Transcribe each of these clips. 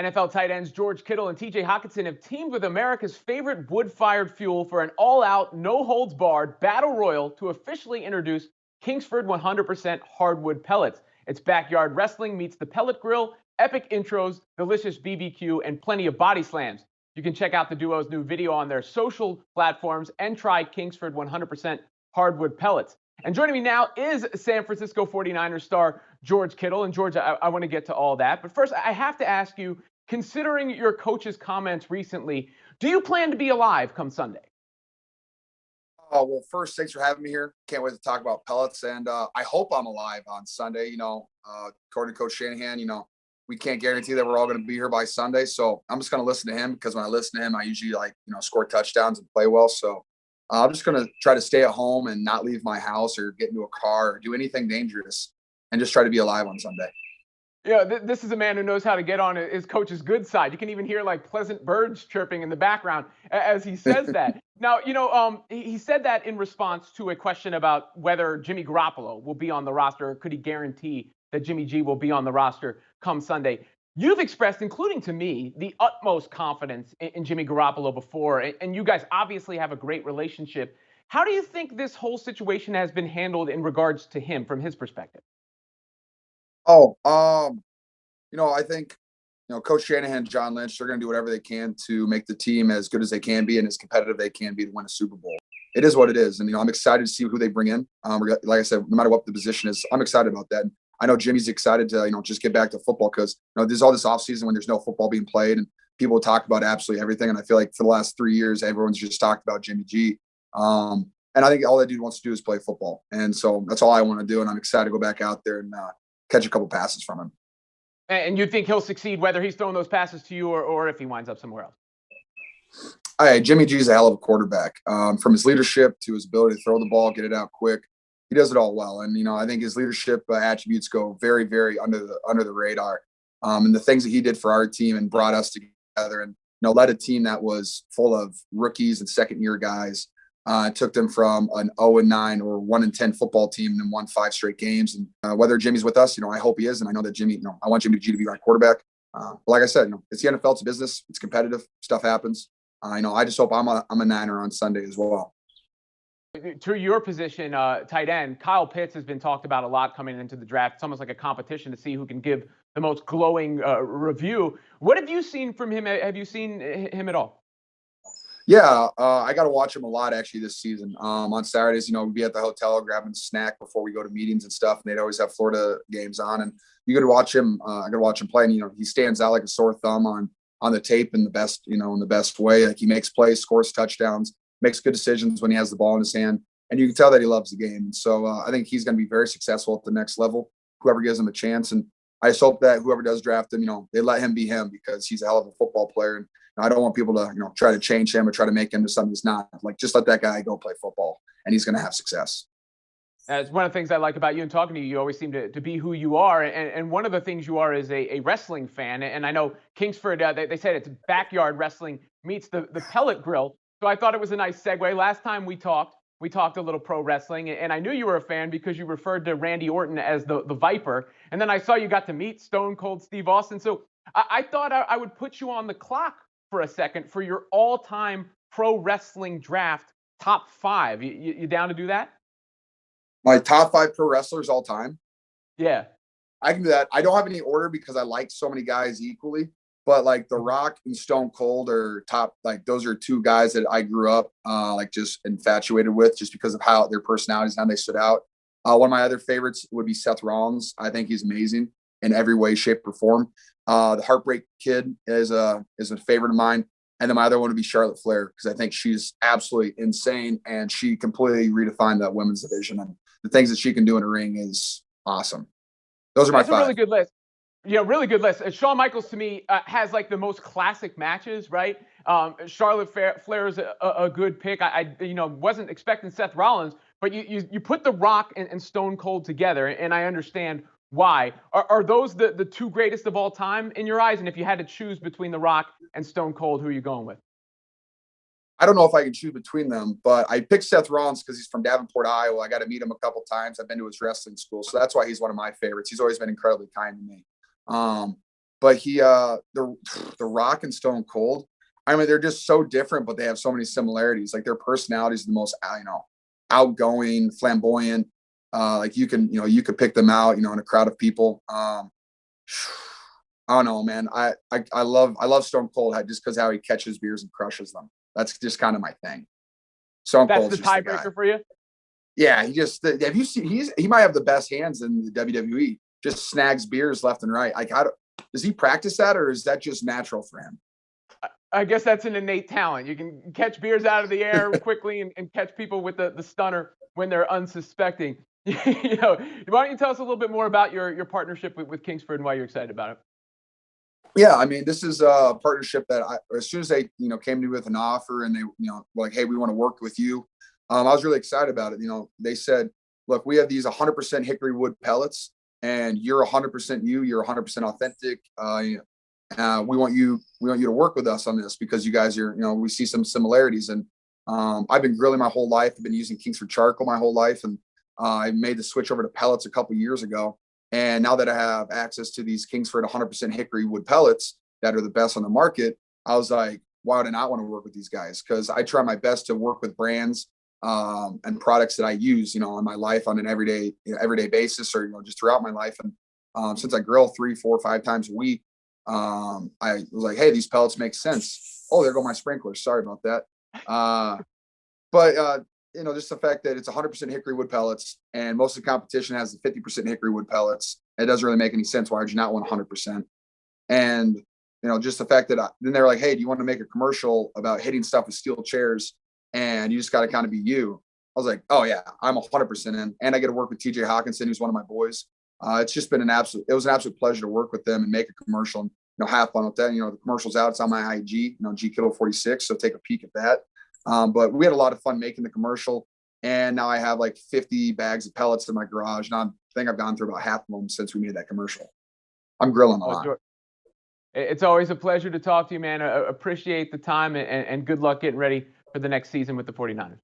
NFL tight ends George Kittle and TJ Hockenson have teamed with America's favorite wood-fired fuel for an all-out, no-holds-barred battle royal to officially introduce Kingsford 100% hardwood pellets. It's backyard wrestling meets the pellet grill, epic intros, delicious BBQ, and plenty of body slams. You can check out the duo's new video on their social platforms and try Kingsford 100% hardwood pellets. And joining me now is San Francisco 49ers star George Kittle. And George, I want to get to all that. But first, I have to ask you, considering your coach's comments recently, do you plan to be alive come Sunday? Oh, well, first, thanks for having me here. Can't wait to talk about pellets. And I hope I'm alive on Sunday. According to Coach Shanahan, we can't guarantee that we're all going to be here by Sunday. So I'm just going to listen to him, because when I listen to him, I usually score touchdowns and play well. So I'm just going to try to stay at home and not leave my house or get into a car or do anything dangerous, and just try to be alive on Sunday. Yeah, this is a man who knows how to get on his coach's good side. You can even hear like pleasant birds chirping in the background as he says that. Now, he said that in response to a question about whether Jimmy Garoppolo will be on the roster, or could he guarantee that Jimmy G will be on the roster come Sunday. You've expressed, including to me, the utmost confidence in Jimmy Garoppolo before, and you guys obviously have a great relationship. How do you think this whole situation has been handled in regards to him from his perspective? Oh, I think, Coach Shanahan, John Lynch, they're going to do whatever they can to make the team as good as they can be and as competitive they can be to win a Super Bowl. It is what it is. And, I'm excited to see who they bring in. Like I said, no matter what the position is, I'm excited about that. And I know Jimmy's excited to, just get back to football, because, there's all this offseason when there's no football being played and people talk about absolutely everything. And I feel like for the last 3 years, everyone's just talked about Jimmy G. And I think all that dude wants to do is play football. And so that's all I want to do. And I'm excited to go back out there and catch a couple passes from him. And you think he'll succeed whether he's throwing those passes to you or if he winds up somewhere else? Hey, Jimmy G is a hell of a quarterback. From his leadership to his ability to throw the ball, get it out quick, he does it all well. And I think his leadership attributes go very, very under the radar. And the things that he did for our team and brought us together, and led a team that was full of rookies and second-year guys. Took them from an 0-9 or 1-10 football team and then won 5 straight games. And whether Jimmy's with us, I hope he is. And I know that Jimmy, I want Jimmy G to be our quarterback. But like I said, it's the NFL, it's a business, it's competitive, stuff happens. I just hope I'm a Niner on Sunday as well. To your position, tight end, Kyle Pitts has been talked about a lot coming into the draft. It's almost like a competition to see who can give the most glowing review. What have you seen from him? Have you seen him at all? Yeah, I got to watch him a lot actually this season. On Saturdays, we'd be at the hotel grabbing a snack before we go to meetings and stuff, and they'd always have Florida games on. And you got to watch him. I got to watch him play, and he stands out like a sore thumb on the tape in the best, in the best way. Like, he makes plays, scores touchdowns, makes good decisions when he has the ball in his hand, and you can tell that he loves the game. And so I think he's going to be very successful at the next level. Whoever gives him a chance, and I just hope that whoever does draft him, they let him be him, because he's a hell of a football player. And I don't want people to, try to change him or try to make him to something he's not. Like, just let that guy go play football, and he's going to have success. That's one of the things I like about you and talking to you. You always seem to be who you are. And one of the things you are is a wrestling fan. And I know Kingsford, they said it's backyard wrestling meets the pellet grill. So I thought it was a nice segue. Last time we talked a little pro wrestling. And I knew you were a fan because you referred to Randy Orton as the Viper. And then I saw you got to meet Stone Cold Steve Austin. So I thought I would put you on the clock for a second for your all-time pro wrestling draft top 5. You down to do that? My top 5 pro wrestlers all time? Yeah. I can do that. I don't have any order because I like so many guys equally, but like The Rock and Stone Cold are top. Like, those are 2 guys that I grew up just infatuated with, just because of how their personalities and how they stood out. One of my other favorites would be Seth Rollins. I think he's amazing in every way, shape, or form. The Heartbreak Kid is a favorite of mine. And then my other one would be Charlotte Flair, because I think she's absolutely insane, and she completely redefined that women's division. And the things that she can do in a ring is awesome. Those are my 5. That's a really good list. Yeah, really good list. Shawn Michaels, to me, has like the most classic matches, right? Charlotte Flair is a good pick. I wasn't expecting Seth Rollins, but you put The Rock and Stone Cold together, and I understand why. Are those the 2 greatest of all time in your eyes? And if you had to choose between The Rock and Stone Cold, who are you going with? I don't know if I can choose between them, but I picked Seth Rollins because he's from Davenport, Iowa. I got to meet him a couple times. I've been to his wrestling school, so that's why he's one of my favorites. He's always been incredibly kind to me. but the Rock and Stone Cold. I mean, they're just so different, but they have so many similarities. Like their personalities are the most, outgoing, flamboyant. Like you could pick them out, in a crowd of people. I don't know, man. I love Stone Cold just because how he catches beers and crushes them. That's just kind of my thing. Stone That's Cold's the just the guy. tiebreaker for you. Yeah, have you seen? He might have the best hands in the WWE. Just snags beers left and right. Like, does he practice that, or is that just natural for him? I guess that's an innate talent. You can catch beers out of the air quickly and catch people with the stunner when they're unsuspecting. Why don't you tell us a little bit more about your partnership with Kingsford and why you're excited about it? Yeah, I mean, this is a partnership that as soon as they, came to me with an offer and they, like, hey, we want to work with you. I was really excited about it. They said, look, we have these 100% hickory wood pellets, and you're 100% you. You're 100% authentic. We want you to work with us on this because you guys are, we see some similarities. And I've been grilling my whole life. I've been using Kingsford charcoal my whole life, and I made the switch over to pellets a couple years ago. And now that I have access to these Kingsford 100% hickory wood pellets that are the best on the market, I was like, why would I not want to work with these guys? Because I try my best to work with brands and products that I use, in my life on an everyday basis, or just throughout my life. And since I grill 3, 4, 5 times a week, I was like, hey, these pellets make sense. Oh, there go my sprinklers. Sorry about that. But just the fact that it's 100% hickory wood pellets, and most of the competition has the 50% hickory wood pellets. It doesn't really make any sense. Why would you not want 100%? And just the fact that then they're like, hey, do you want to make a commercial about hitting stuff with steel chairs, and you just got to kind of be you? I was like, oh yeah, I'm 100% in, and I get to work with TJ Hawkinson, who's one of my boys. It's just been it was an absolute pleasure to work with them and make a commercial and have fun with that. The commercial's out. It's on my IG, G Kittle 46. So take a peek at that. But we had a lot of fun making the commercial, and now I have like 50 bags of pellets in my garage. And I think I've gone through about half of them since we made that commercial. I'm grilling a lot. George, it's always a pleasure to talk to you, man. I appreciate the time, and good luck getting ready for the next season with the 49ers.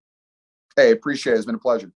Hey, appreciate it. It's been a pleasure.